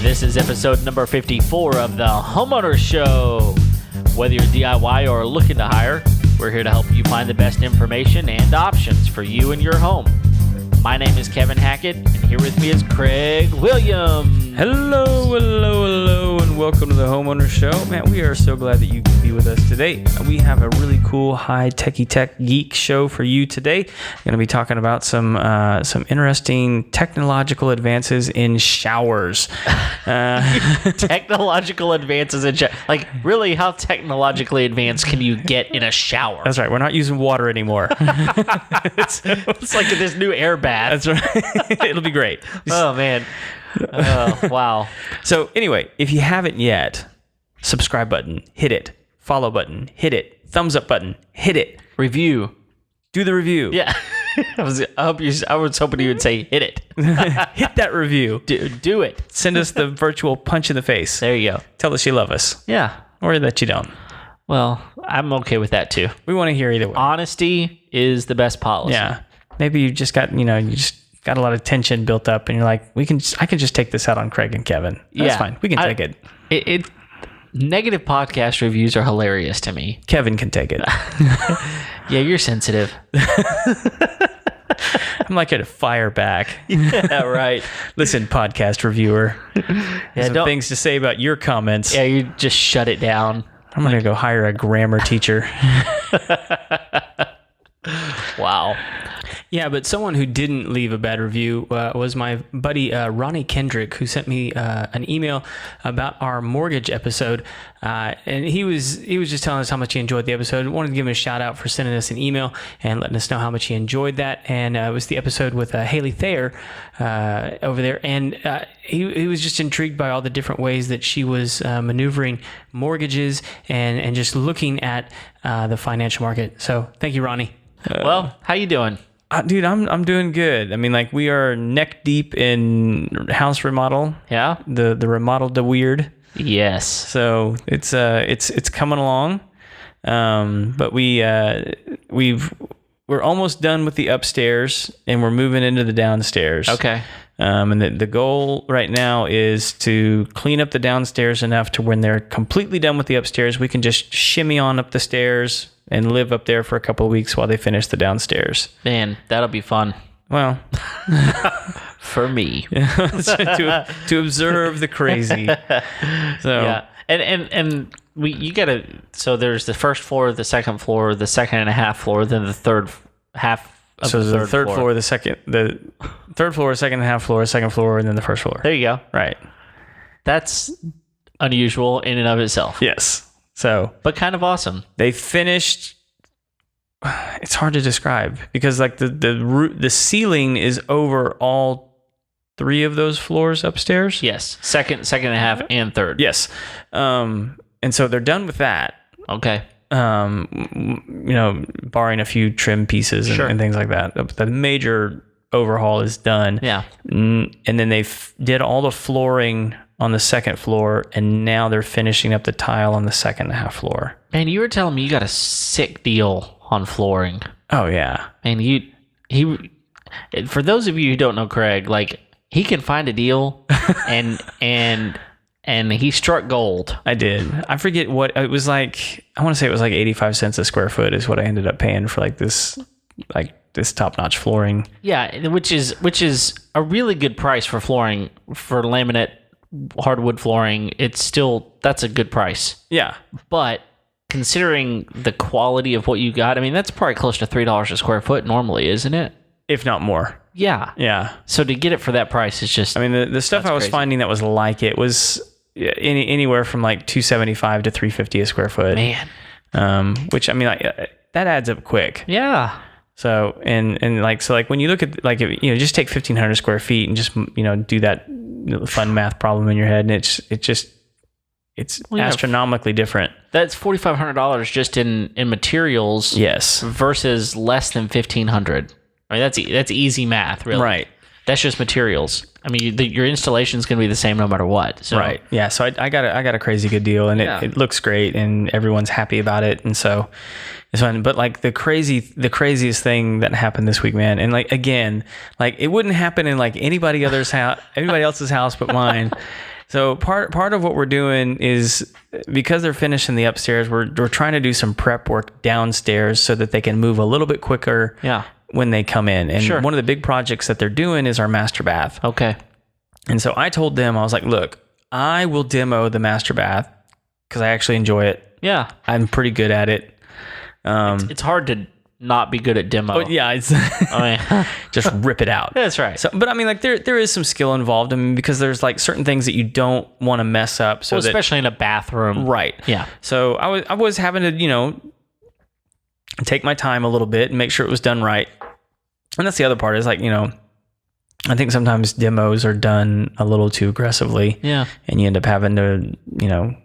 This is episode number 54 of the Homeowner Show. Whether you're DIY or looking to hire, we're here to help you find the best information and options for you and your home. My name is Kevin Hackett, and here with me is Craig Williams. Hello, and welcome to the Homeowner Show. Man, we are so glad that you can be with us today. We have a really cool high-techy tech geek show for you today. We're going to be talking about some interesting technological advances in showers. Technological advances in showers. Like, really, how technologically advanced can you get in a shower? That's right. We're not using water anymore. It's like this new air bath. That's right. It'll be great. Oh, man. Oh, wow. So anyway, if you haven't yet, subscribe button, hit it. Follow button, hit it. Thumbs up button, hit it. Review. Do the review. Yeah. I was hoping you would say hit it. Hit that review. Do it. Send us the virtual punch in the face. There you go. Tell us you love us. Yeah. Or that you don't. Well, I'm okay with that too. We want to hear either way. Honesty is the best policy. Yeah. Maybe you just got, got a lot of tension built up and you're like, I can just take this out on Craig and Kevin. That's fine. We can take it. Negative podcast reviews are hilarious to me. Kevin can take it. Yeah, you're sensitive. I'm like a fire back. Yeah, right. Listen, podcast reviewer. Some things to say about your comments. Yeah, you just shut it down. I'm going to go hire a grammar teacher. Wow. Yeah, but someone who didn't leave a bad review was my buddy Ronnie Kendrick, who sent me an email about our mortgage episode, and he was just telling us how much he enjoyed the episode. Wanted to give him a shout out for sending us an email and letting us know how much he enjoyed that. And it was the episode with Haley Thayer over there, and he was just intrigued by all the different ways that she was maneuvering mortgages and just looking at the financial market. So thank you, Ronnie. Well, how you doing? Dude, I'm doing good. I mean, like, we are neck deep in house remodel. Yeah. The remodel to weird. Yes. So it's coming along. But we're almost done with the upstairs and we're moving into the downstairs. Okay. And the goal right now is to clean up the downstairs enough to when they're completely done with the upstairs, we can just shimmy on up the stairs and live up there for a couple of weeks while they finish the downstairs. Man, that'll be fun. Well, for me. to observe the crazy. So yeah. And you gotta, so there's the first floor, the second floor, the second and a half floor, then the third half. So the third floor, the third floor, second and a half floor, second floor, and then the first floor. There you go. Right. That's unusual in and of itself. Yes. So, but kind of awesome. They finished. It's hard to describe because like the ceiling is over all three of those floors upstairs. Yes. Second and a half, and third. Yes. And so they're done with that. Okay. Barring a few trim pieces and things like that. The major overhaul is done. Yeah. And then they did all the flooring on the second floor, and now they're finishing up the tile on the second and a half floor. Man, you were telling me you got a sick deal on flooring. Oh, yeah. And he for those of you who don't know Craig, like, he can find a deal and he struck gold. I did. I forget what it was like. I want to say it was like 85 cents a square foot is what I ended up paying for this top-notch flooring. Yeah, which is a really good price for flooring, for laminate hardwood flooring. That's a good price. Yeah. But considering the quality of what you got, I mean, that's probably close to $3 a square foot normally, isn't it? If not more. Yeah. Yeah. So to get it for that price is just... I mean, the stuff I was finding that was like it was anywhere from like $275 to $350 a square foot. Man. Which, I mean, like, that adds up quick. Yeah. So, and when you look at, like, just take 1,500 square feet and just, do that fun math problem in your head, and it's astronomically different. That's $4,500 just in materials. Yes. Versus less than $1,500. I mean, that's easy math, really. Right. That's just materials. I mean, your installation is going to be the same no matter what. So. Right. Yeah. So I got a crazy good deal, and it looks great, and everyone's happy about it, and so it's fun. But like the craziest thing that happened this week, man, and like again, like it wouldn't happen in like anybody else's house but mine. So part of what we're doing is, because they're finishing the upstairs, we're trying to do some prep work downstairs so that they can move a little bit quicker. Yeah. When they come in. And one of the big projects that they're doing is our master bath. Okay. And so I told them, I was like, look, I will demo the master bath because I actually enjoy it. Yeah. I'm pretty good at it. It's hard to not be good at demo. Oh, yeah. It's just rip it out. That's right. So, but I mean, like there is some skill involved. I mean, because there's like certain things that you don't want to mess up. So especially in a bathroom. Right. Yeah. So I was having to, take my time a little bit and make sure it was done right. And that's the other part is like, I think sometimes demos are done a little too aggressively. Yeah. And you end up having to,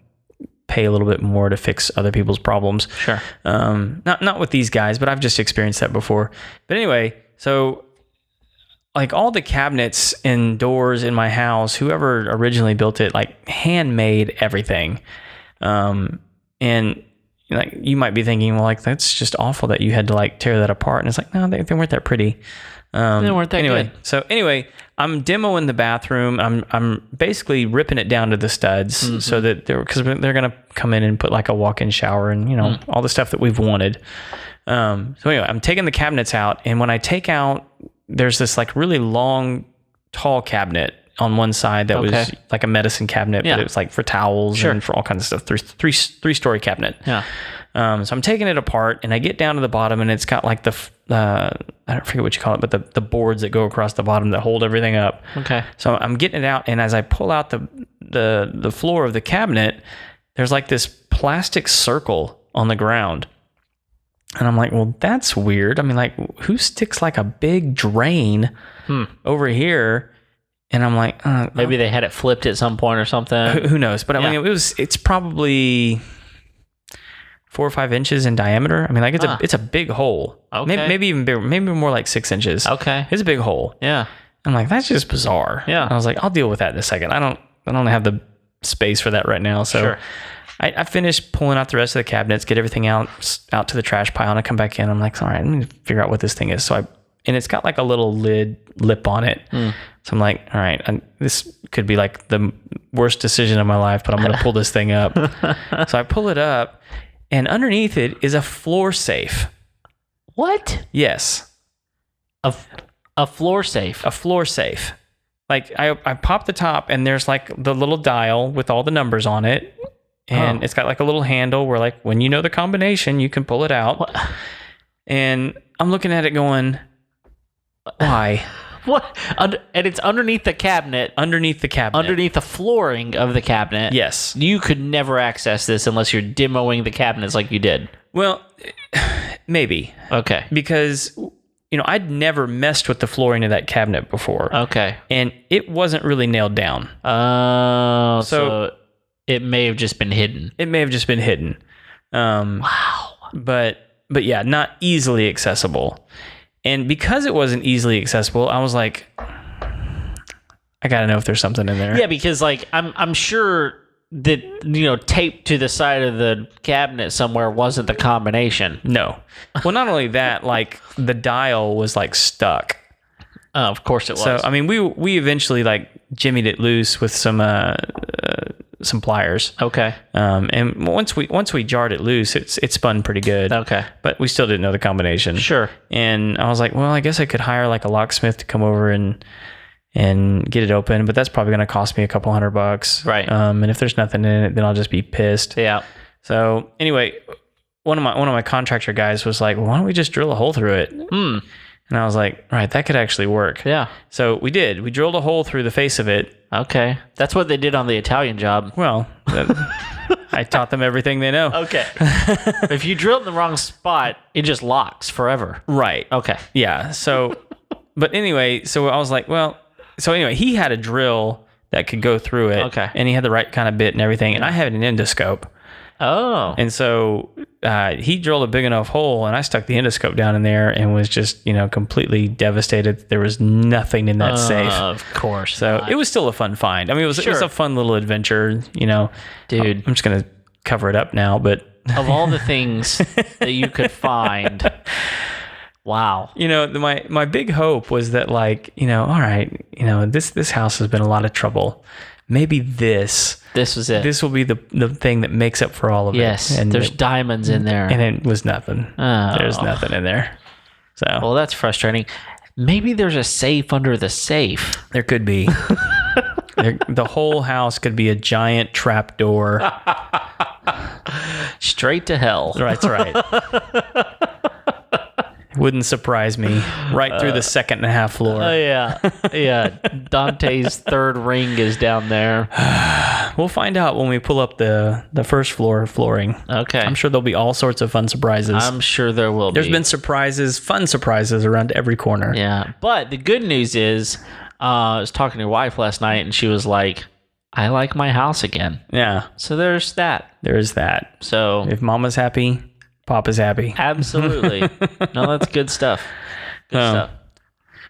pay a little bit more to fix other people's problems. Sure. Not with these guys, but I've just experienced that before. But anyway, so like all the cabinets and doors in my house, whoever originally built it, like handmade everything. And like you might be thinking, well, like that's just awful that you had to like tear that apart. And it's like, no, they weren't that pretty. They weren't that good. So anyway, I'm demoing the bathroom. I'm basically ripping it down to the studs so that because they're gonna come in and put like a walk-in shower and all the stuff that we've wanted. So anyway, I'm taking the cabinets out, and when I take out, there's this like really long, tall cabinet on one side that was like a medicine cabinet, but it was like for towels and for all kinds of stuff. Three-story cabinet. Yeah. So I'm taking it apart, and I get down to the bottom, and it's got like I don't forget what you call it, but the boards that go across the bottom that hold everything up. Okay. So I'm getting it out, and as I pull out the floor of the cabinet, there's like this plastic circle on the ground. And I'm like, well, that's weird. I mean, like, who sticks like a big drain over here? And I'm like, maybe they had it flipped at some point or something. Who knows? But I mean, it's probably 4 or 5 inches in diameter. I mean, like it's a big hole. Okay. Maybe even bigger. Maybe more like 6 inches. Okay. It's a big hole. Yeah. I'm like, that's just bizarre. Yeah. And I was like, I'll deal with that in a second. I don't have the space for that right now. So I finished pulling out the rest of the cabinets, get everything out to the trash pile, and I come back in. I'm like, all right, let me figure out what this thing is. So and it's got like a little lip on it. So I'm like, all right, this could be like the worst decision of my life, but I'm going to pull this thing up. So I pull it up, and underneath it is a floor safe. What? Yes. A floor safe. A floor safe. Like I pop the top, and there's like the little dial with all the numbers on it. And it's got like a little handle where like when you know the combination, you can pull it out. What? And I'm looking at it going, why? What? And it's underneath the cabinet. Underneath the cabinet. Underneath the flooring of the cabinet. Yes. You could never access this unless you're demoing the cabinets like you did. Well, maybe. Okay. Because, I'd never messed with the flooring of that cabinet before. Okay. And it wasn't really nailed down. Oh, so it may have just been hidden. It may have just been hidden. Wow. But yeah, not easily accessible. And because it wasn't easily accessible, I was like, I got to know if there's something in there. Yeah, because like I'm sure that taped to the side of the cabinet somewhere wasn't the combination. No. Well, not only that, like the dial was like stuck. Oh, of course it was. So I mean, we eventually like jimmied it loose with some pliers. Okay. And once we jarred it loose, it spun pretty good. Okay. But we still didn't know the combination. Sure. And I was like, well, I guess I could hire like a locksmith to come over and get it open, but that's probably going to cost me a couple $100. Right. And if there's nothing in it, then I'll just be pissed. Yeah. So anyway, one of my contractor guys was like, well, why don't we just drill a hole through it? And I was like, all right, that could actually work. Yeah. So we did. We drilled a hole through the face of it. Okay. That's what they did on the Italian job. Well, I taught them everything they know. Okay. If you drill it in the wrong spot, it just locks forever. Right. Okay. Yeah. So, but anyway, so I was like, well, so anyway, he had a drill that could go through it. Okay. And he had the right kind of bit and everything. And I had an endoscope. Oh. And so he drilled a big enough hole, and I stuck the endoscope down in there and was just, completely devastated. There was nothing in that safe. Of course. So it was still a fun find. I mean, it was a fun little adventure, Dude. I'm just going to cover it up now, but... Of all the things that you could find... Wow. My big hope was that, all right, this house has been a lot of trouble. Maybe this was it. This will be the thing that makes up for all of it. Yes, and there's diamonds in there. And it was nothing. Oh. There's nothing in there. So well, that's frustrating. Maybe there's a safe under the safe. There could be. The whole house could be a giant trap door. Straight to hell. That's right. Wouldn't surprise me. Right through the second and a half floor. Oh, yeah. Dante's third ring is down there. We'll find out when we pull up the first floor flooring. Okay. I'm sure there'll be all sorts of fun surprises. I'm sure there will be. There's been fun surprises around every corner. Yeah. But the good news is, I was talking to your wife last night, and she was like, I like my house again. Yeah. So there's that. There is that. So if Mama's happy, Papa's happy. Absolutely. No, that's good stuff. Good stuff.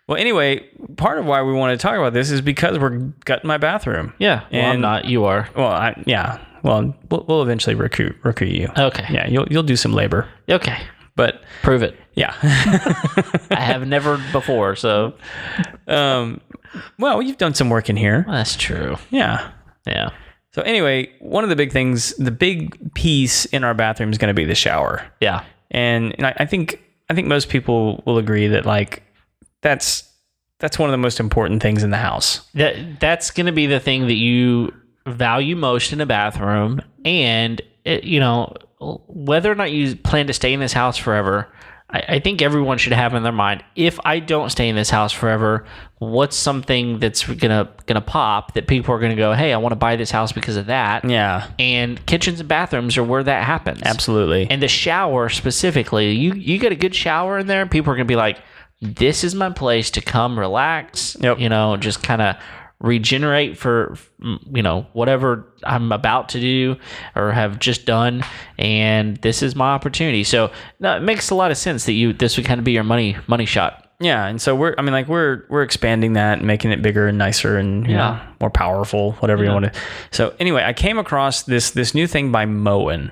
Well, anyway, part of why we want to talk about this is because we're gutting my bathroom. Yeah. Well, I'm not. You are. Well, yeah. Well, we'll eventually recruit you. Okay. Yeah, you'll do some labor. Okay. But prove it. Yeah. I have never before, so. Well, you've done some work in here. Well, that's true. Yeah. Yeah. So anyway, one of the big things, the big piece in our bathroom is going to be the shower. Yeah. And I think most people will agree that that's one of the most important things in the house. That's going to be the thing that you value most in a bathroom, and whether or not you plan to stay in this house forever, I think everyone should have in their mind, if I don't stay in this house forever, what's something that's gonna pop that people are gonna go, hey, I want to buy this house because of that. Yeah. And kitchens and bathrooms are where that happens. Absolutely. And the shower specifically, you get a good shower in there, people are gonna be like, this is my place to come relax. Yep. Just kind of regenerate for whatever I'm about to do or have just done, and this is my opportunity. So no, it makes a lot of sense that this would kind of be your money shot. Yeah, and so we're expanding that and making it bigger and nicer and more powerful, whatever you want to. So anyway, I came across this new thing by Moen.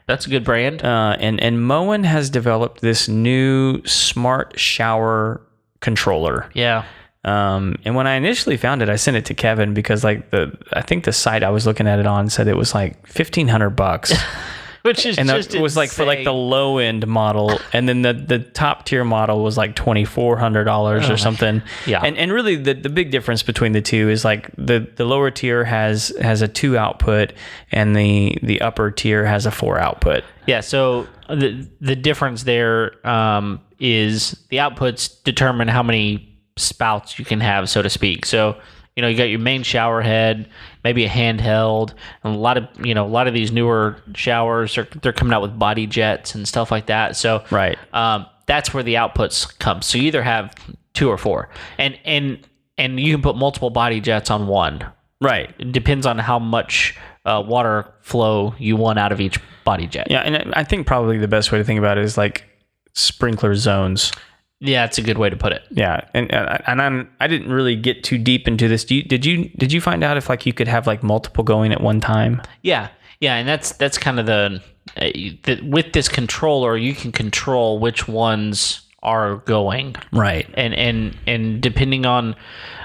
That's a good brand. And Moen has developed this new smart shower controller. Yeah. And when I initially found it, I sent it to Kevin because I think the site I was looking at it on said it was like $1,500, which is it was like for the low end model, and then the top tier model was like $2,400 or something. Yeah. And really the big difference between the two is like the lower tier has a 2 output and the upper tier has a 4 output. Yeah. So the difference there is the outputs determine how many spouts you can have, so to speak. So you got your main shower head, maybe a handheld, and a lot of these newer showers they're coming out with body jets and stuff like that. So right, that's where the outputs come. So you either have 2 or 4, and you can put multiple body jets on one. Right, it depends on how much water flow you want out of each body jet. Yeah, and I think probably the best way to think about it is like sprinkler zones. Yeah, it's a good way to put it. Yeah, and I didn't really get too deep into this. Did you find out if you could have multiple going at one time? Yeah, and that's kind of the with this controller you can control which ones are going. Right, and depending on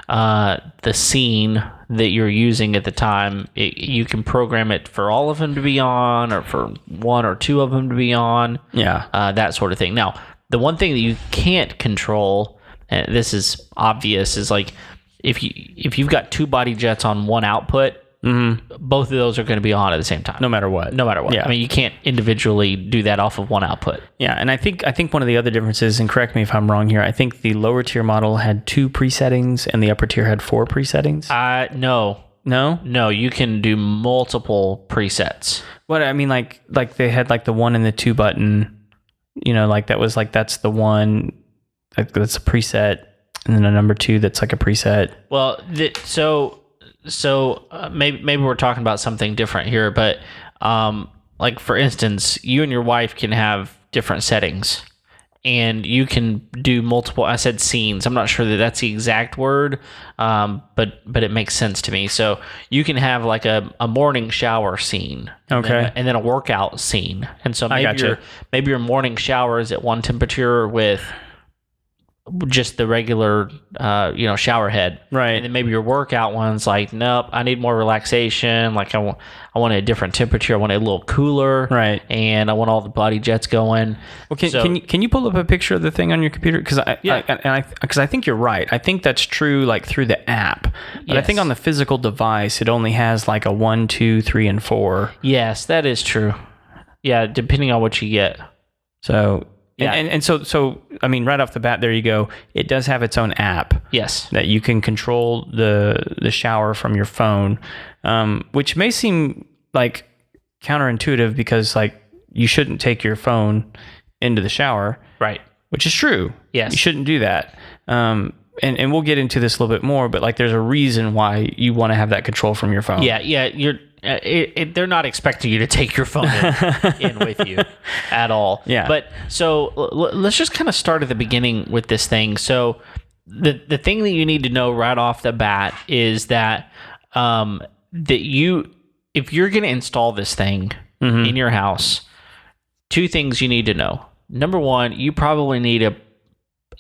the scene that you're using at the time, you can program it for all of them to be on, or for 1 or 2 of them to be on. Yeah, that sort of thing. Now, the one thing that you can't control, and this is obvious, is if you've got 2 body jets on 1 output, both of those are going to be on at the same time. No matter what. Yeah. I mean, you can't individually do that off of 1 output. Yeah, and I think one of the other differences, and correct me if I'm wrong here, I think the lower tier model had 2 presettings and the upper tier had 4 presettings. No. No, you can do multiple presets. What I mean, like they had the 1 and the 2 button. That's the one, that's a preset, and then a number 2 that's like a preset. Well, maybe we're talking about something different here, but like for instance, you and your wife can have different settings. And you can do multiple. I said scenes. I'm not sure that that's the exact word, but it makes sense to me. So you can have like a morning shower scene, Okay, and then a workout scene. And so I gotcha. maybe your morning shower is at one temperature with just the regular, shower head. Right. And then maybe your workout one's like, nope, I need more relaxation. Like I want a different temperature. I want it a little cooler. Right. And I want all the body jets going. Well, can you pull up a picture of the thing on your computer? Because I think you're right. I think that's true, like through the app. But I think Yes. on the physical device, it only has like a 1, 2, 3, and 4. Yes, that is true. Yeah, depending on what you get. So Yeah. and so I mean, right off the bat, there you go. It does have its own app. Yes. That you can control the shower from your phone, which may seem like counterintuitive because like you shouldn't take your phone into the shower, Right. which is true. Yes. You shouldn't do that. And we'll get into this a little bit more, but like there's a reason why you want to have that control from your phone. Yeah, you're. They're not expecting you to take your phone in with you at all. Yeah. But so let's just kind of start at the beginning with this thing. So the thing that you need to know right off the bat is that if you're going to install this thing in your house, two things you need to know. Number one, you probably need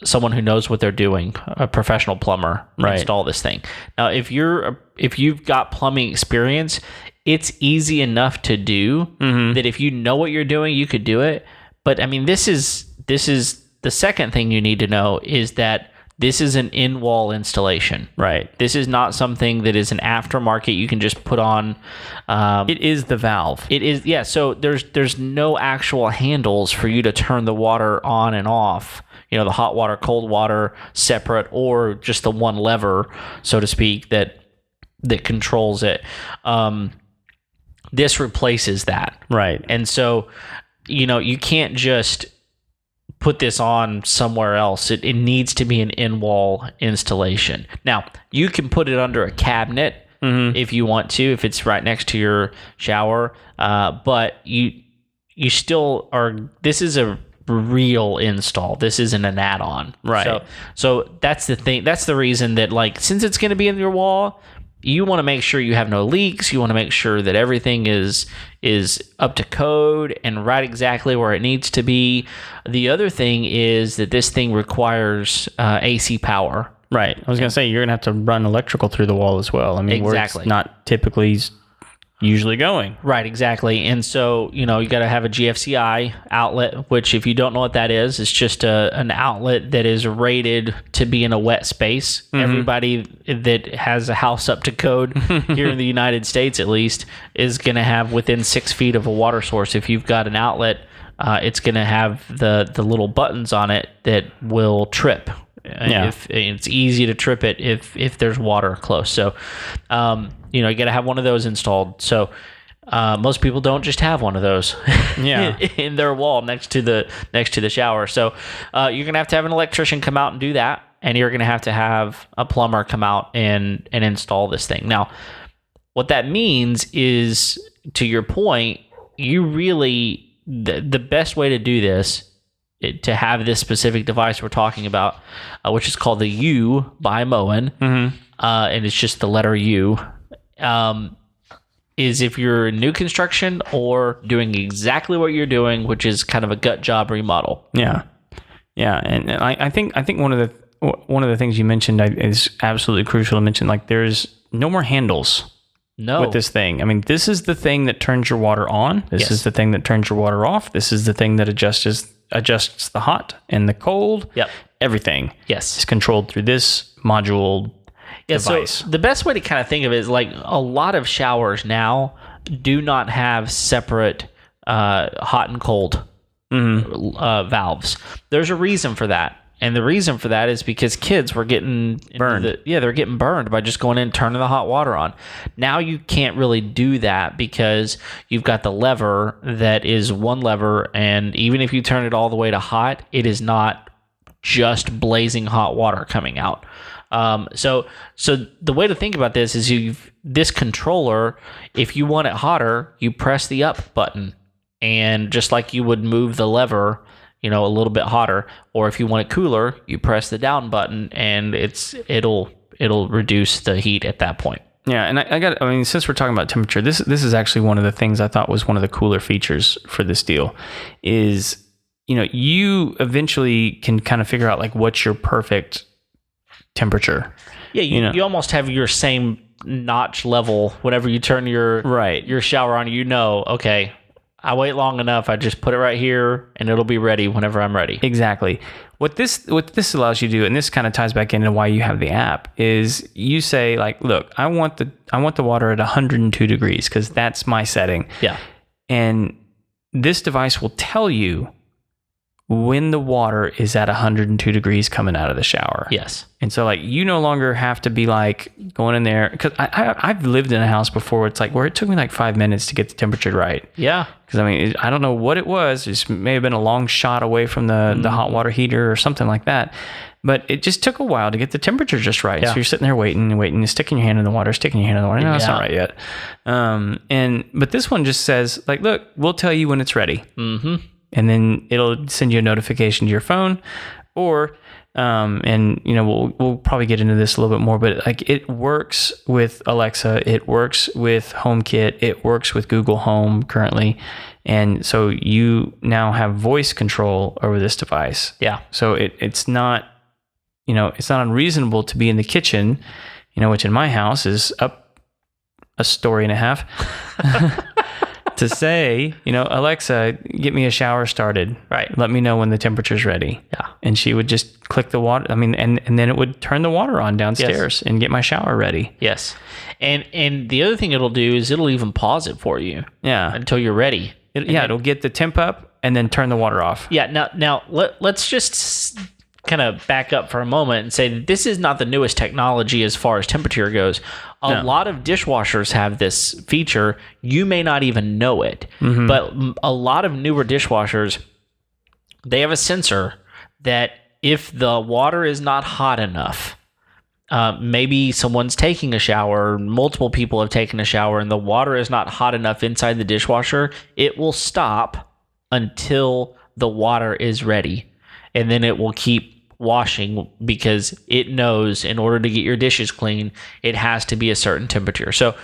someone who knows what they're doing, a professional plumber, to Right. install this thing. Now, if you've got plumbing experience, it's easy enough to do that if you know what you're doing, you could do it. But I mean, this is the second thing you need to know is that this is an in-wall installation. Right. This is not something that is an aftermarket you can just put on. It is the valve. It is, yeah. So there's no actual handles for you to turn the water on and off. The hot water, cold water separate, or just the one lever, so to speak, that controls it. This replaces that. Right. And so, you can't just put this on somewhere else. It needs to be an in-wall installation. Now, you can put it under a cabinet if you want to, if it's right next to your shower. But you still are, this is a real install. This isn't an add-on. Right. So that's the thing. That's the reason that, like, since it's going to be in your wall, you want to make sure you have no leaks. You want to make sure that everything is up to code and right exactly where it needs to be. The other thing is that this thing requires AC power. Right. I was going to say, you're going to have to run electrical through the wall as well. I mean, where Exactly. it's not typically usually going. Right, exactly. And so, you got to have a GFCI outlet, which if you don't know what that is, it's just an outlet that is rated to be in a wet space. Everybody that has a house up to code here in the United States, at least, is going to have within 6 feet of a water source. If you've got an outlet, it's going to have the little buttons on it that will trip. If it's easy to trip it if there's water close. So, you got to have one of those installed. So, most people don't just have one of those in their wall next to the shower. So, you're going to have an electrician come out and do that. And you're going to have a plumber come out and install this thing. Now, what that means is, to your point, you really, the best way to do this, to have this specific device we're talking about, which is called the U by Moen, and it's just the letter U, is if you're in new construction or doing exactly what you're doing, which is kind of a gut job remodel. Yeah, and I think one of the things you mentioned is absolutely crucial to mention. Like, there's no more handles. No. With this thing. I mean, this is the thing that turns your water on. This is the thing that turns your water off. This is the thing that adjusts the hot and the cold. Yep. Everything. Yes. Is controlled through this module device. So the best way to kind of think of it is, like, a lot of showers now do not have separate hot and cold valves. There's a reason for that. And the reason for that is because kids were getting burned. They're getting burned by just going in and turning the hot water on. Now you can't really do that because you've got the lever that is one lever, and even if you turn it all the way to hot, it is not just blazing hot water coming out. So the way to think about this is this controller, if you want it hotter, you press the up button. and just like you would move the lever, a little bit hotter, or if you want it cooler, you press the down button and it'll reduce the heat at that point. Yeah, and I mean, since we're talking about temperature, this is actually one of the things I thought was one of the cooler features for this deal is, you eventually can kind of figure out like what's your perfect temperature. Yeah, you almost have your same notch level whenever you turn your shower on. Okay, I wait long enough, I just put it right here and it'll be ready whenever I'm ready. Exactly. What this allows you to do, and this kind of ties back into why you have the app, is you say like, look, I want the water at 102 degrees because that's my setting. Yeah. And this device will tell you when the water is at 102 degrees coming out of the shower. Yes. And so like you no longer have to be like going in there, because I've lived in a house before where it took me like 5 minutes to get the temperature right. Yeah. Because I don't know what it was. It may have been a long shot away from the hot water heater or something like that. But it just took a while to get the temperature just right. Yeah. So you're sitting there waiting, sticking your hand in the water. No, that's not right yet. But this one just says like, look, we'll tell you when it's ready. Mm-hmm. And then it'll send you a notification to your phone, or we'll probably get into this a little bit more, but like it works with Alexa, it works with HomeKit, it works with Google Home currently, and so you now have voice control over this device. Yeah. So it's not unreasonable to be in the kitchen, which in my house is up a story and a half. To say, Alexa, get me a shower started. Right. Let me know when the temperature's ready. Yeah. And she would just click the water. And then it would turn the water on downstairs and get my shower ready. Yes. And the other thing it'll do is it'll even pause it for you. Yeah. Until you're ready. It'll get the temp up and then turn the water off. Yeah. Now let's just kind of back up for a moment and say that this is not the newest technology as far as temperature goes. A lot of dishwashers have this feature. You may not even know it, but a lot of newer dishwashers, they have a sensor that if the water is not hot enough, maybe someone's taking a shower, multiple people have taken a shower, and the water is not hot enough inside the dishwasher, it will stop until the water is ready. And then it will keep washing because it knows in order to get your dishes clean, it has to be a certain temperature. So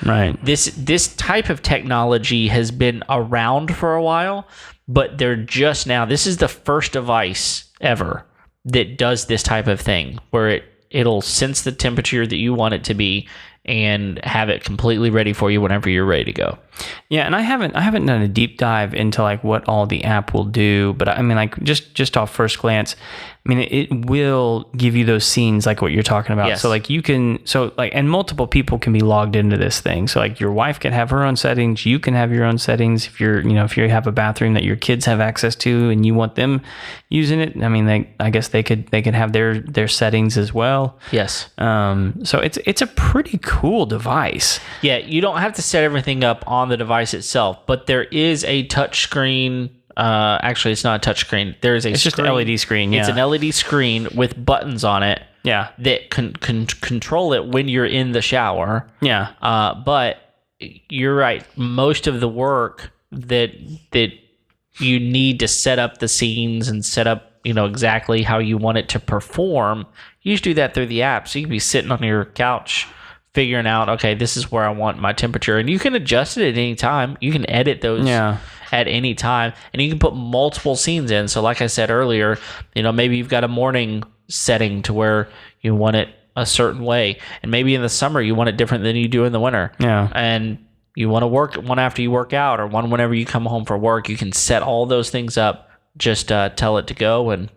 this type of technology has been around for a while, but they're just now, this is the first device ever that does this type of thing where it'll sense the temperature that you want it to be and have it completely ready for you whenever you're ready to go. Yeah, and I haven't done a deep dive into like what all the app will do, but I mean like just off first glance, I mean it will give you those scenes like what you're talking about. Yes. So like and multiple people can be logged into this thing. So like your wife can have her own settings, you can have your own settings. If if you have a bathroom that your kids have access to and you want them using it, I mean I guess they could have their settings as well. Yes. So it's a pretty cool device. Yeah, you don't have to set everything up on the device itself, but there is a touch screen. Actually, it's not a touch screen. It's just an LED screen. Yeah, it's an LED screen with buttons on it. Yeah, that can control it when you're in the shower. Yeah. But you're right. Most of the work that you need to set up the scenes and set up exactly how you want it to perform, you just do that through the app. So you can be sitting on your couch figuring out, okay, this is where I want my temperature, and you can adjust it at any time. You can edit those at any time, and you can put multiple scenes in. So like I said earlier, maybe you've got a morning setting to where you want it a certain way, and maybe in the summer you want it different than you do in the winter. Yeah. And you want to work one after you work out, or one whenever you come home from work. You can set all those things up. Just tell it to go, and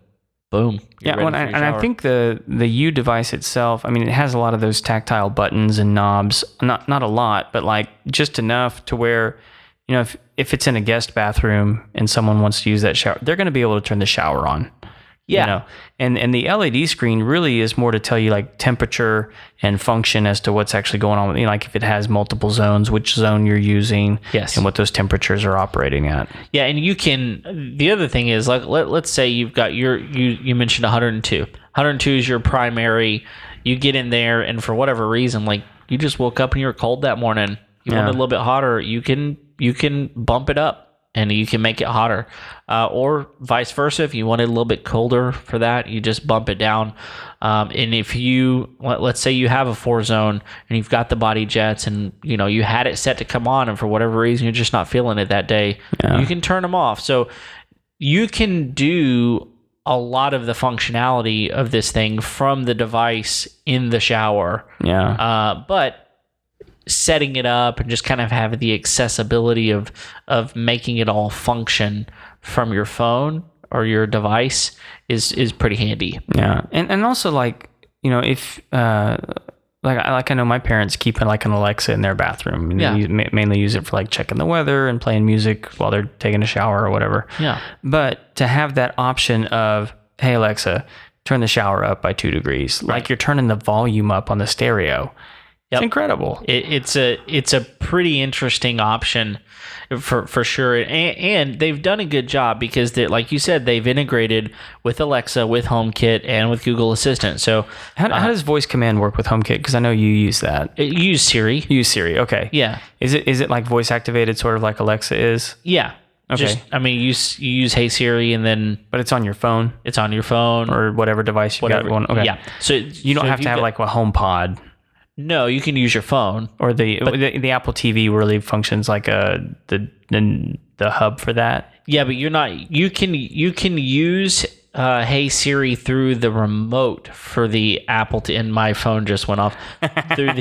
boom. Yeah, I think the U device itself, I mean, it has a lot of those tactile buttons and knobs. Not a lot, but like just enough to where, if it's in a guest bathroom and someone wants to use that shower, they're going to be able to turn the shower on. Yeah. And the LED screen really is more to tell you like temperature and function as to what's actually going on with, like if it has multiple zones, which zone you're using, yes, and what those temperatures are operating at. Yeah, and the other thing is like let's say you've got you mentioned 102. 102 is your primary. You get in there and for whatever reason, like you just woke up and you were cold that morning. You want it a little bit hotter, you can bump it up. and you can make it hotter. Or vice versa, if you want it a little bit colder for that, you just bump it down. And if let's say you have a 4-zone and you've got the body jets and you had it set to come on, and for whatever reason you're just not feeling it that day, you can turn them off. So you can do a lot of the functionality of this thing from the device in the shower. But setting it up and just kind of having the accessibility of making it all function from your phone or your device is pretty handy. And also, like, if like I know my parents keep like an Alexa in their bathroom, and they mainly use it for like checking the weather and playing music while they're taking a shower or whatever. But to have that option of, hey Alexa, turn the shower up by 2 degrees, like you're turning the volume up on the stereo. It's incredible. It's a pretty interesting option for sure, and they've done a good job because like you said, they've integrated with Alexa, with HomeKit, and with Google Assistant. So how does voice command work with HomeKit? Because I know you use that. You use Siri. Okay. Yeah. Is it like voice activated, sort of like Alexa is? Yeah. Okay. You use Hey Siri, and then... But it's on your phone? It's on your phone. Or whatever device you got going. Okay. Yeah. So you don't have to have like a HomePod. No, you can use your phone. Or the Apple TV really functions like the hub for that. Yeah, but you're not... You can use Hey Siri through the remote for the Apple... And my phone just went off. through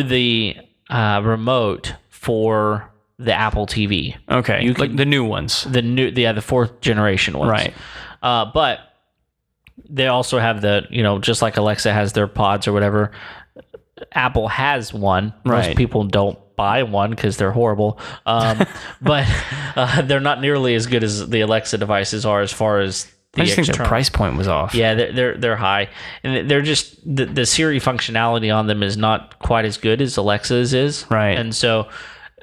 the remote for the Apple TV. Okay, like the new ones. The 4th generation ones. Right. But they also have just like Alexa has their pods or whatever, Apple has one. Right. Most people don't buy one because they're horrible. But they're not nearly as good as the Alexa devices are as far as the I just think their price point was off. Yeah, they're high. And they're just, the Siri functionality on them is not quite as good as Alexa's is. Right. And so,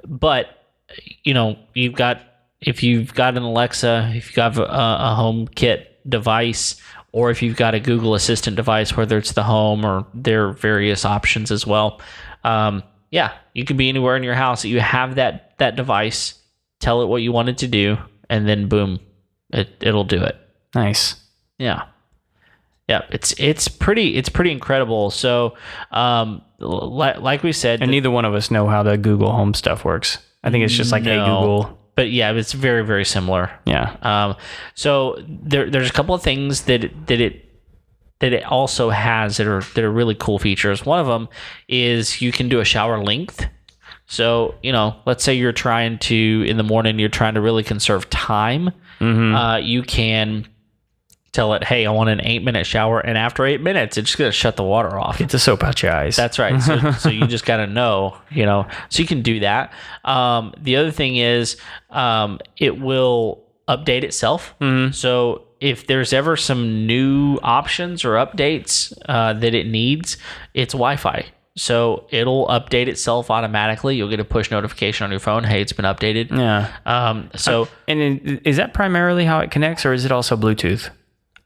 but, if you've got an Alexa, if you've got a HomeKit device, or if you've got a Google Assistant device, whether it's the Home or their various options as well, you can be anywhere in your house. You have that device, tell it what you want it to do, and then boom, it'll do it. Nice. Yeah. It's pretty incredible. So, like we said, and neither one of us know how the Google Home stuff works. I think it's just like, hey Google. But yeah, it's very, very similar. Yeah. So there's a couple of things that it also has that are really cool features. One of them is you can do a shower length. So, let's say you're trying to, in the morning, you're trying to really conserve time. Mm-hmm. You can tell it, hey, I want an 8-minute shower, and after 8 minutes, it's just going to shut the water off. Get the soap out your eyes. That's right. So you just got to know, so you can do that. The other thing is it will update itself. Mm-hmm. So if there's ever some new options or updates that it needs, it's Wi-Fi. So it'll update itself automatically. You'll get a push notification on your phone. Hey, it's been updated. Yeah. And is that primarily how it connects, or is it also Bluetooth?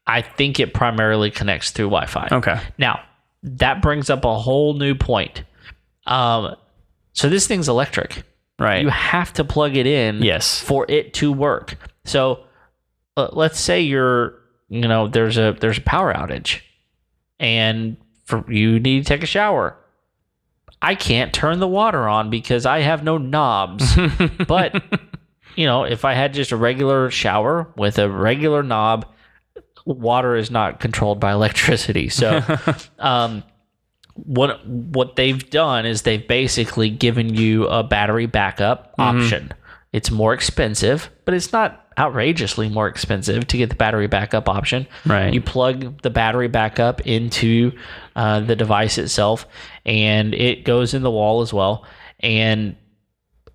I think it primarily connects through Wi-Fi. Okay. Now, that brings up a whole new point. So this thing's electric. Right. You have to plug it in for it to work. So let's say there's a power outage and you need to take a shower. I can't turn the water on because I have no knobs. But, if I had just a regular shower with a regular knob, water is not controlled by electricity. So what they've done is they've basically given you a battery backup option. It's more expensive, but it's not outrageously more expensive to get the battery backup option. Right. You plug the battery backup into the device itself, and it goes in the wall as well, and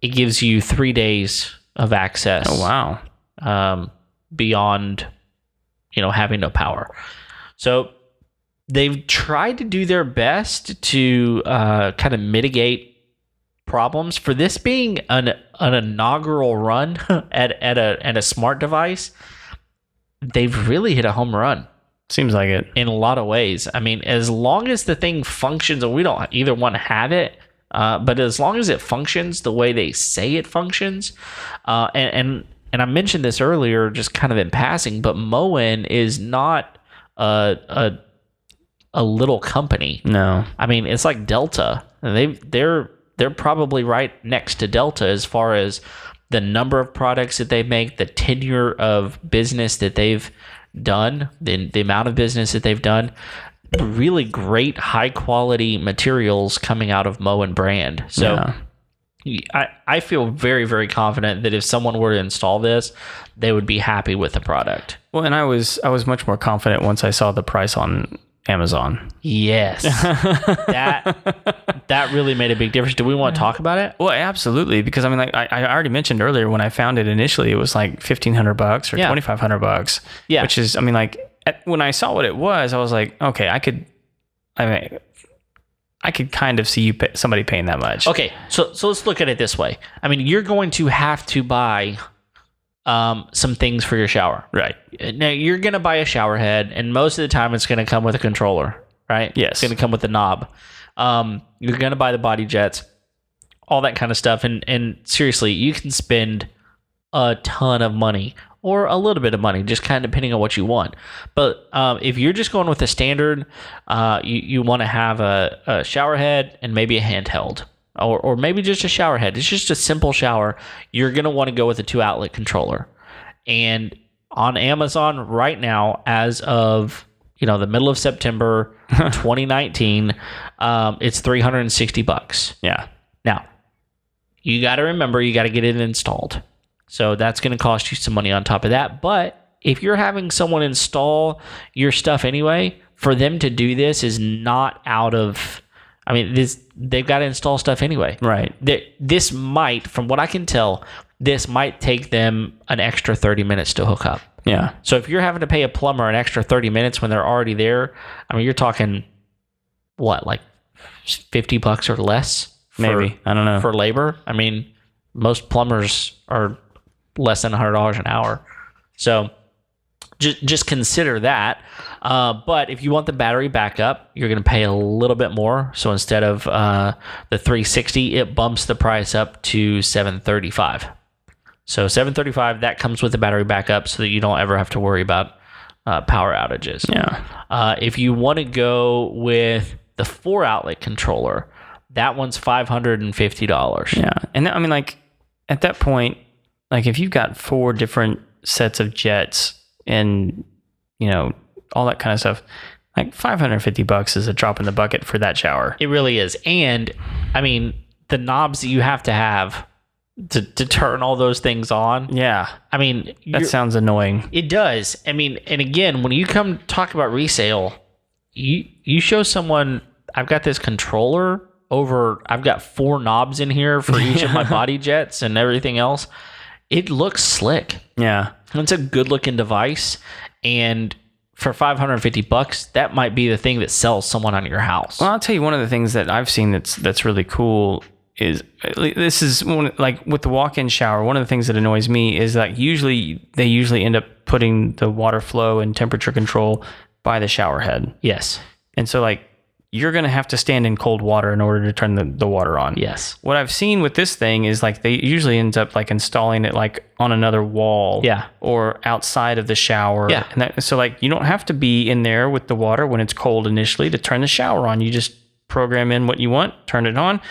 it gives you 3 days of access. Oh, wow. Beyond having no power. So they've tried to do their best to kind of mitigate problems. For this being an inaugural run at a smart device, they've really hit a home run. Seems like it. In a lot of ways. I mean, as long as the thing functions, and we don't either one have it, But as long as it functions the way they say it functions, and I mentioned this earlier, just kind of in passing, but Moen is not a little company. No. I mean, it's like Delta. They're probably right next to Delta as far as the number of products that they make, the tenure of business that they've done, the amount of business that they've done. Really great, high quality materials coming out of Moen brand. So I feel very, very confident that if someone were to install this, they would be happy with the product. Well, and I was much more confident once I saw the price on Amazon. Yes. that really made a big difference. Do we want to talk about it? Well, absolutely, because I mean, like I already mentioned earlier, when I found it initially, it was like $1,500 or $2,500. Yeah. Which is, I mean, like when I saw what it was, I was like, okay, I could kind of see somebody paying that much. Okay, so let's look at it this way. I mean, you're going to have to buy some things for your shower. Right. Now, you're going to buy a shower head, and most of the time it's going to come with a controller, right? Yes. It's going to come with a knob. You're going to buy the body jets, all that kind of stuff. And seriously, you can spend a ton of money or a little bit of money, just kind of depending on what you want. But if you're just going with a standard, you want to have a shower head and maybe a handheld. Or maybe just a shower head. It's just a simple shower. You're going to want to go with a 2-outlet controller. And on Amazon right now, as of the middle of September 2019, it's $360. Yeah. Now, you got to remember, you got to get it installed. So that's going to cost you some money on top of that. But if you're having someone install your stuff anyway, for them to do this is not out of... I mean, they've got to install stuff anyway. Right. This might, from what I can tell, this might take them an extra 30 minutes to hook up. Yeah. So if you're having to pay a plumber an extra 30 minutes when they're already there, I mean, you're talking, what, like $50 or less? Maybe. I don't know. For labor. I mean, most plumbers are less than $100 an hour. So just consider that. But if you want the battery backup, you're going to pay a little bit more. So instead of the $360, it bumps the price up to $735. So $735, that comes with the battery backup, so that you don't ever have to worry about power outages. Yeah. If you want to go with the 4-outlet controller, that one's $550. Yeah. And I mean, like at that point, like if you've got 4 different sets of jets and all that kind of stuff, like $550 is a drop in the bucket for that shower. It really is. And I mean, the knobs that you have to turn all those things on. Yeah. I mean, that sounds annoying. It does. I mean, and again, when you come talk about resale, you show someone, I've got this controller I've got 4 knobs in here for each of my body jets and everything else. It looks slick. Yeah. It's a good looking device. And for $550, that might be the thing that sells someone on your house. Well, I'll tell you one of the things that I've seen that's really cool is this is like with the walk-in shower. One of the things that annoys me is that they usually end up putting the water flow and temperature control by the shower head. Yes. And so like you're going to have to stand in cold water in order to turn the water on. Yes. What I've seen with this thing is like they usually end up like installing it like on another wall. Yeah. Or outside of the shower. Yeah. And so like you don't have to be in there with the water when it's cold initially to turn the shower on. You just program in what you want, turn it on,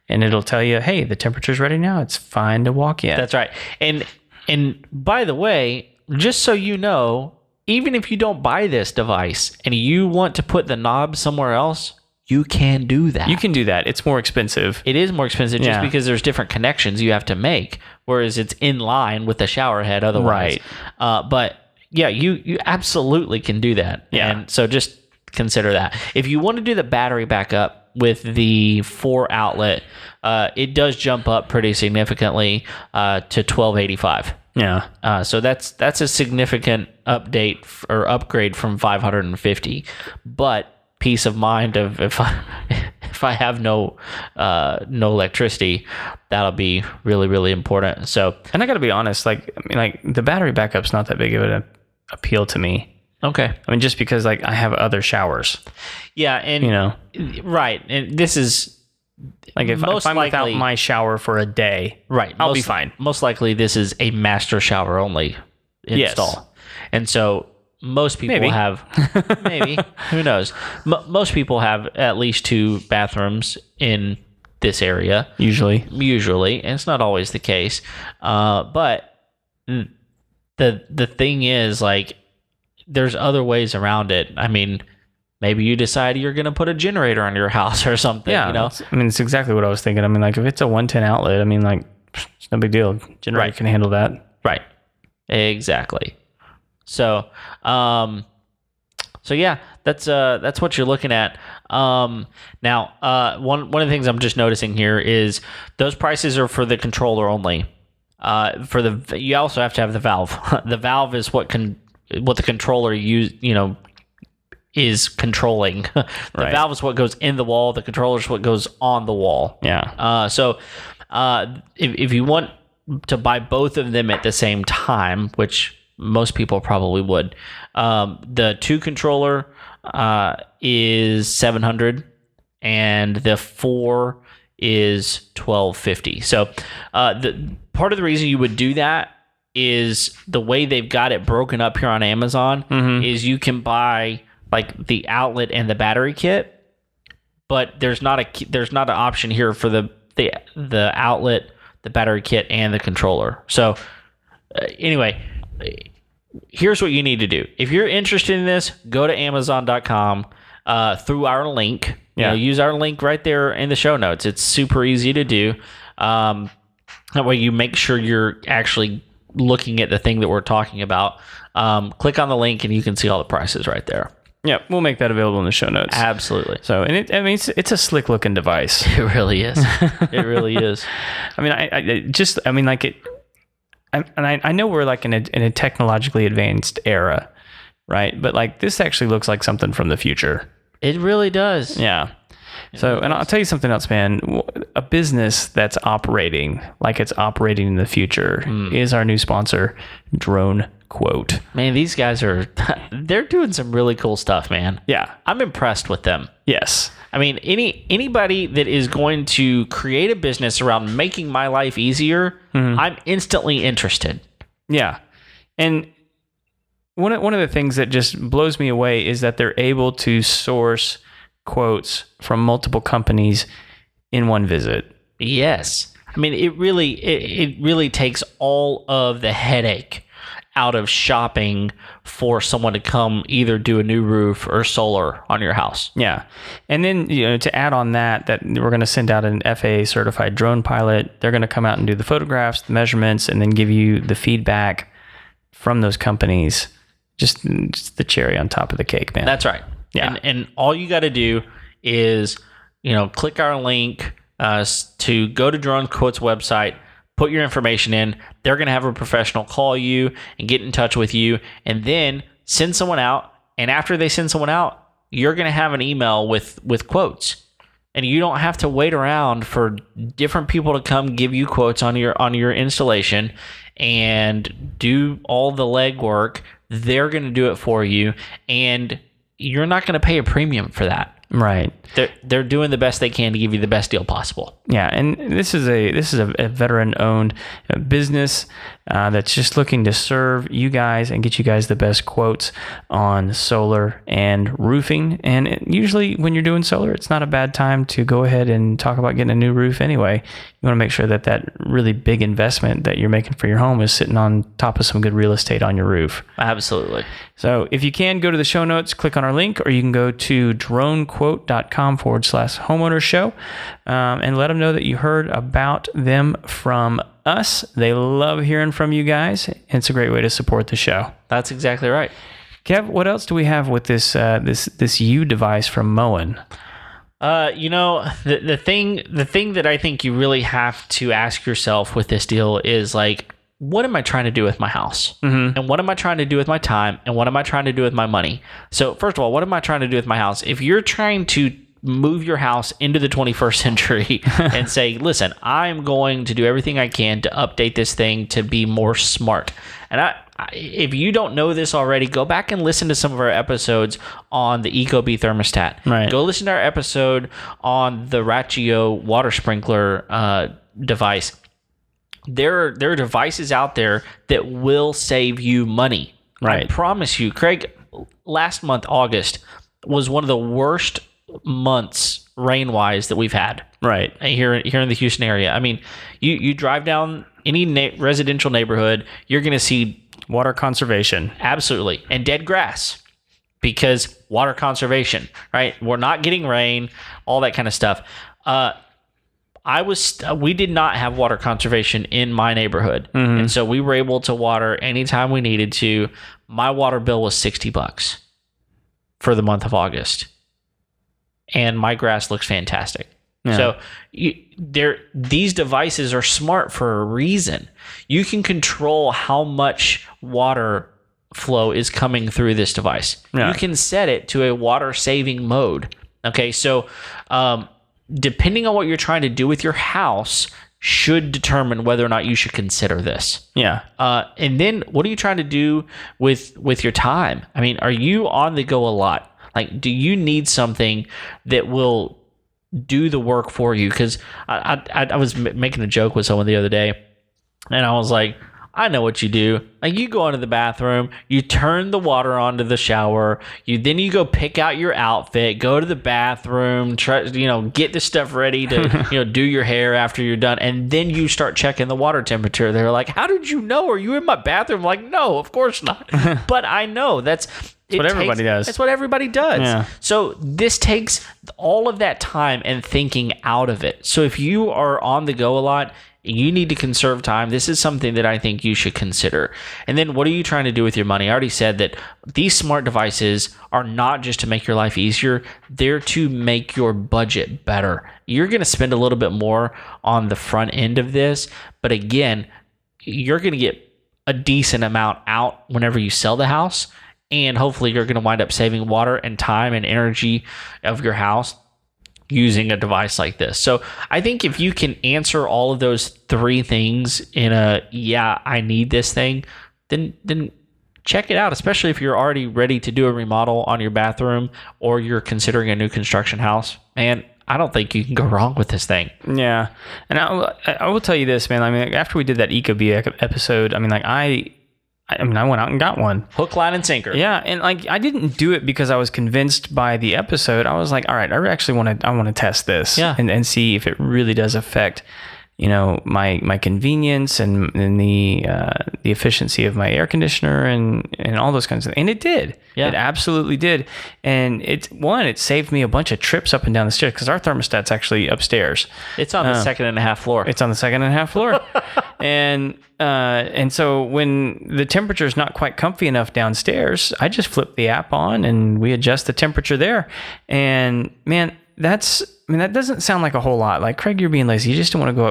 and it'll tell you, hey, the temperature's ready now. It's fine to walk in. That's right. And by the way, just so you know, even if you don't buy this device and you want to put the knob somewhere else, you can do that. You can do that. It's more expensive. It is more expensive just because there's different connections you have to make, whereas it's in line with the shower head otherwise. Right. But yeah, you absolutely can do that. Yeah. And so just consider that. If you want to do the battery backup with the 4-outlet, it does jump up pretty significantly to $1,285. Yeah. So that's a significant update or upgrade from $550. But peace of mind of if I have no electricity, that'll be really, really important. So, and I got to be honest, like I mean, like the battery backup's not that big of an appeal to me. Okay. I mean, just because like I have other showers. Yeah, and right, and this is Like if I'm without my shower for a day, right, I'll be fine. Most likely, this is a master shower only install, Yes. and so most people have maybe who knows. Most people have at least 2 bathrooms in this area usually, and it's not always the case. But the thing is, like, there's other ways around it. I mean, maybe you decide you're going to put a generator on your house or something. Yeah, you know. I mean, it's exactly what I was thinking. I mean, like if it's a 110 outlet, I mean, like it's no big deal. Generator can handle that. Right. Exactly. So, yeah, that's what you're looking at. Now, one of the things I'm just noticing here is those prices are for the controller only. You also have to have the valve. The valve is what the controller is controlling. The valve is what goes in the wall. The controller is what goes on the wall. Yeah. So, if you want to buy both of them at the same time, which most people probably would, the 2 controller is $700 and the 4 is $1,250. So the part of the reason you would do that is the way they've got it broken up here on Amazon is you can buy like the outlet and the battery kit, but there's not an option here for the outlet, the battery kit, and the controller. So anyway, here's what you need to do. If you're interested in this, go to Amazon.com through our link. Use our link right there in the show notes. It's super easy to do. That way you make sure you're actually looking at the thing that we're talking about. Click on the link and you can see all the prices right there. Yeah, we'll make that available in the show notes. Absolutely. So, and it's a slick looking device. It really is. It really is. I mean, I know we're like in a technologically advanced era, right? But like this actually looks like something from the future. It really does. Yeah. So, and I'll tell you something else, man. A business that's operating like it's operating in the future is our new sponsor, Drone Quote. Man, these guys they're doing some really cool stuff, man. Yeah. I'm impressed with them. Yes. I mean, anybody that is going to create a business around making my life easier, I'm instantly interested. Yeah. And one of the things that just blows me away is that they're able to source quotes from multiple companies in one visit. Yes. I mean, it really takes all of the headache out of shopping for someone to come either do a new roof or solar on your house. Yeah. And then, to add on that we're going to send out an FAA certified drone pilot. They're going to come out and do the photographs, the measurements, and then give you the feedback from those companies. Just the cherry on top of the cake, man. That's right. Yeah. And all you got to do is, click our link to go to Drone Quote's website, put your information in. They're going to have a professional call you and get in touch with you and then send someone out. And after they send someone out, you're going to have an email with quotes. And you don't have to wait around for different people to come give you quotes on your installation and do all the legwork. They're going to do it for you, and you're not going to pay a premium for that. Right. They're doing the best they can to give you the best deal possible. Yeah, and this is a veteran-owned business that's just looking to serve you guys and get you guys the best quotes on solar and roofing. And usually when you're doing solar, it's not a bad time to go ahead and talk about getting a new roof anyway. You want to make sure that really big investment that you're making for your home is sitting on top of some good real estate on your roof. Absolutely. So if you can, go to the show notes, click on our link, or you can go to dronequote.com/homeowner show and let them know that you heard about them from us. They love hearing from you guys. It's a great way to support the show. That's exactly right. Kev, what else do we have with this U device from Moen? The thing that I think you really have to ask yourself with this deal is like, what am I trying to do with my house? Mm-hmm. And what am I trying to do with my time? And what am I trying to do with my money? So first of all, what am I trying to do with my house? If you're trying to move your house into the 21st century and say, listen, I'm going to do everything I can to update this thing to be more smart. if you don't know this already, go back and listen to some of our episodes on the ecobee thermostat. Right. Go listen to our episode on the Rachio water sprinkler device. There are devices out there that will save you money. Right. I promise you, Craig. Last month, August, was one of the worst months rain-wise that we've had. Right. Here in the Houston area. I mean, you drive down any residential neighborhood, you're going to see water conservation. Absolutely. And dead grass, because water conservation, right? We're not getting rain, all that kind of stuff. We did not have water conservation in my neighborhood. Mm-hmm. And so we were able to water anytime we needed to. My water bill was $60 for the month of August. And my grass looks fantastic. Yeah. So these devices are smart for a reason. You can control how much water flow is coming through this device. Yeah. You can set it to a water saving mode. Okay, so depending on what you're trying to do with your house should determine whether or not you should consider this. Yeah. And then what are you trying to do with your time? I mean, are you on the go a lot? Like, do you need something that will do the work for you? Because I was making a joke with someone the other day, and I was like, I know what you do. Like, you go into the bathroom, you turn the water onto the shower, then you go pick out your outfit, go to the bathroom, get the stuff ready to do your hair after you're done, and then you start checking the water temperature. They're like, how did you know? Are you in my bathroom? I'm like, no, of course not. But I know that's what everybody does. That's what everybody does. Yeah. So this takes all of that time and thinking out of it. So if you are on the go a lot, you need to conserve time. This is something that I think you should consider. And then what are you trying to do with your money? I already said that these smart devices are not just to make your life easier. They're to make your budget better. You're going to spend a little bit more on the front end of this. But again, you're going to get a decent amount out whenever you sell the house. And hopefully you're going to wind up saving water and time and energy of your house using a device like this. So I think if you can answer all of those three things in I need this thing, then check it out, especially if you're already ready to do a remodel on your bathroom or you're considering a new construction house. Man, I don't think you can go wrong with this thing. Yeah. And I will tell you this, man. I mean, after we did that ecobee episode, I mean, like I went out and got one. Hook, line, and sinker. Yeah, and like I didn't do it because I was convinced by the episode. I was like, all right, I want to test this and see if it really does affect, my convenience and the efficiency of my air conditioner and all those kinds of things. And it did. Yeah. It absolutely did. And it saved me a bunch of trips up and down the stairs because our thermostat's actually upstairs. It's on the second and a half floor. It's on the second and a half floor. And so when the temperature is not quite comfy enough downstairs, I just flip the app on and we adjust the temperature there. And man, that doesn't sound like a whole lot. Like, Craig, you're being lazy. You just don't want to go,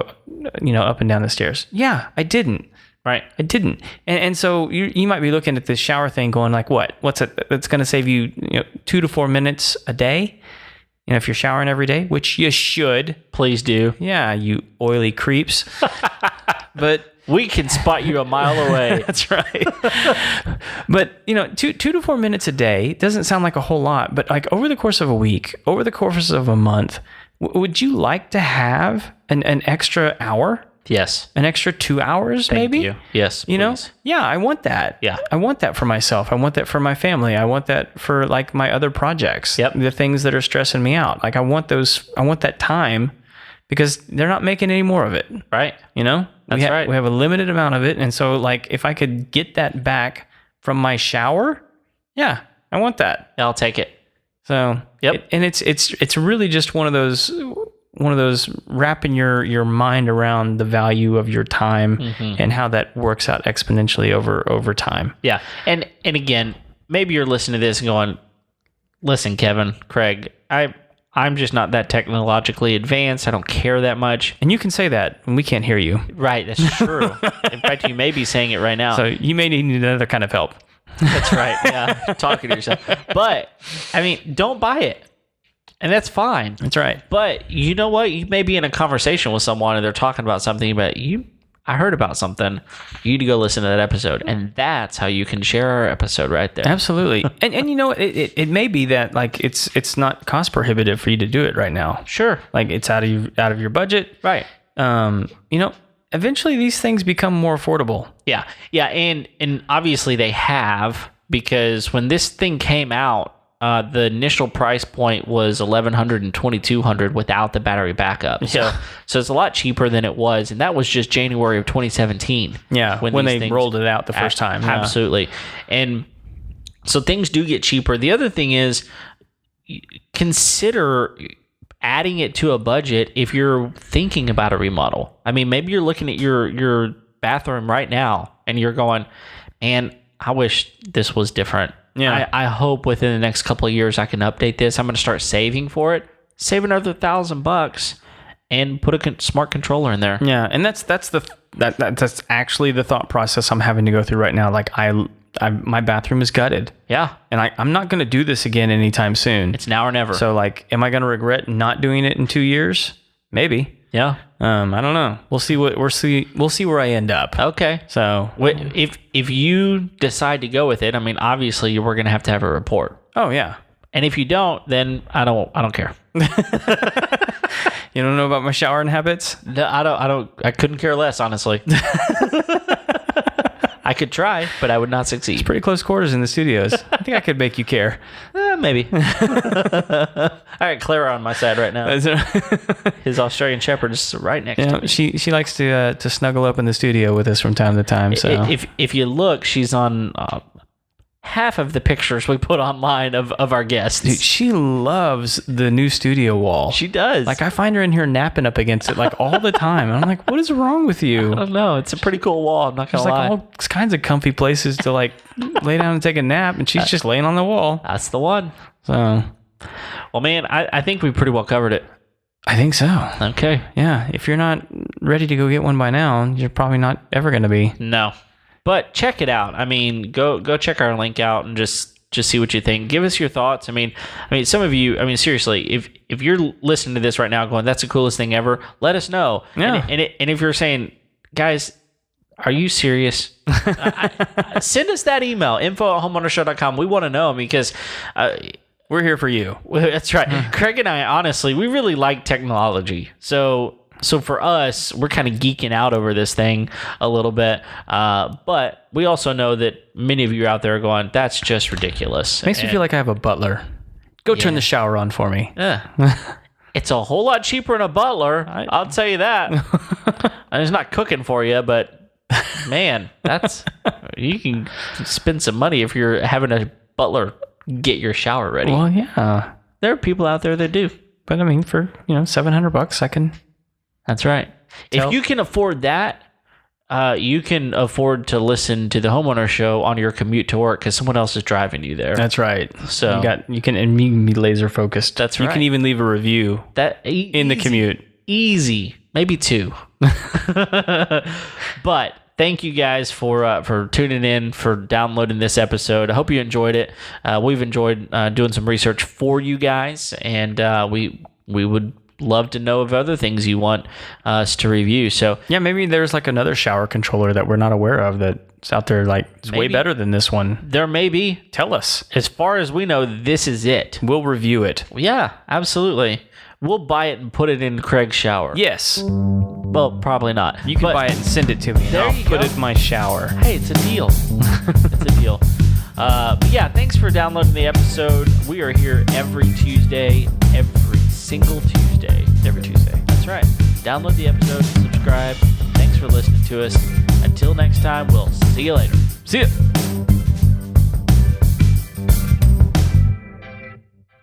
up and down the stairs. Yeah, I didn't. Right. I didn't. And so you might be looking at this shower thing going like, what's it? That's going to save you, 2 to 4 minutes a day. If you're showering every day, which you should. Please do. Yeah, you oily creeps. But we can spot you a mile away. That's right. But, 2 to 4 minutes a day doesn't sound like a whole lot, but like over the course of a week, over the course of a month, would you like to have an extra hour? Yes. An extra 2 hours, maybe? Thank you. Yes, please. Yeah, I want that. Yeah. I want that for myself. I want that for my family. I want that for like my other projects. Yep. The things that are stressing me out. Like I want that time because they're not making any more of it. Right. That's right. We have a limited amount of it. And so like if I could get that back from my shower, yeah, I want that. I'll take it. So, yep. It's really just one of those wrapping your mind around the value of your time and how that works out exponentially over time. Yeah. And again, maybe you're listening to this and going, listen, Kevin, Craig, I'm just not that technologically advanced. I don't care that much. And you can say that when we can't hear you. Right. That's true. In fact, you may be saying it right now. So you may need another kind of help. That's right. Yeah. Talking to yourself. But I mean, don't buy it. And that's fine. That's right. But you know what? You may be in a conversation with someone and they're talking about something, but I heard about something. You need to go listen to that episode. And that's how you can share our episode right there. Absolutely. and you know, it may be that like it's not cost prohibitive for you to do it right now. Sure. Like it's out of your budget. Right. You know, eventually these things become more affordable. Yeah. Yeah. And obviously they have, because when this thing came out, the initial price point was $1,100 and $2,200 without the battery backup. Yeah. So it's a lot cheaper than it was, and that was just January of 2017. Yeah, when they rolled it out the first time. Yeah. Absolutely. And so things do get cheaper. The other thing is, consider adding it to a budget if you're thinking about a remodel. I mean, maybe you're looking at your bathroom right now and you're going, man, I wish this was different. Yeah. I hope within the next couple of years I can update this. I'm going to start saving for it. Save another $1,000 and put a smart controller in there. Yeah, and that's actually the thought process I'm having to go through right now. Like my bathroom is gutted. Yeah. And I'm not going to do this again anytime soon. It's now or never. So like, am I going to regret not doing it in 2 years? Maybe. Yeah. I don't know. We'll see where I end up. Okay. So if you decide to go with it, I mean, obviously we're going to have a report. Oh yeah. And if you don't, then I don't care. You don't know about my showering habits? No, I couldn't care less, honestly. I could try, but I would not succeed. It's pretty close quarters in the studios. I think I could make you care. Maybe. All right, Clara on my side right now. His Australian Shepherd is right next to me. She likes to snuggle up in the studio with us from time to time. So if you look, she's on half of the pictures we put online of our guests. Dude, she loves the new studio wall. She does. Like I find her in here napping up against it like all the time. And I'm like, what is wrong with you? I don't know. It's a pretty cool wall. I'm not gonna lie. There's like all kinds of comfy places to like lay down and take a nap, and she's just laying on the wall. That's the one. So, well, man, I think we pretty well covered it. I think so. Okay. Yeah. If you're not ready to go get one by now, you're probably not ever going to be. No. But check it out. I mean, go check our link out and just see what you think. Give us your thoughts. I mean, some of you. I mean, seriously, if you're listening to this right now, going, "That's the coolest thing ever," let us know. Yeah. And if you're saying, "Guys, are you serious?" Send us that email, info@homeownershow.com. We want to know, because we're here for you. That's right. Craig and I, honestly, we really like technology. So for us, we're kind of geeking out over this thing a little bit. But we also know that many of you out there are going, that's just ridiculous. Makes me feel like I have a butler. Go turn the shower on for me. It's a whole lot cheaper than a butler. I'll tell you that. It's not cooking for you, but man, you can spend some money if you're having a butler get your shower ready. Well, yeah. There are people out there that do. But I mean, for $700, I can... That's right. If you can afford that, you can afford to listen to the Homeowner Show on your commute to work because someone else is driving you there. That's right. So you can be laser focused. That's right. You can even leave a review in the commute. Easy, maybe 2. But thank you guys for tuning in, for downloading this episode. I hope you enjoyed it. We've enjoyed doing some research for you guys, and we would love to know of other things you want us to review. So yeah, maybe there's like another shower controller that we're not aware of that's out there, like it's way better than this one. There may be. Tell us. As far as we know, this is it. We'll review it. Yeah, absolutely. We'll buy it and put it in Craig's shower. Yes. Well, probably not. You can buy it and send it to me. There I'll put it in my shower. Hey, it's a deal. It's a deal. But yeah, thanks for downloading the episode. We are here every Tuesday, every single Tuesday. Every Tuesday. That's right. Download the episode, subscribe. Thanks for listening to us. Until next time, we'll see you later. See ya.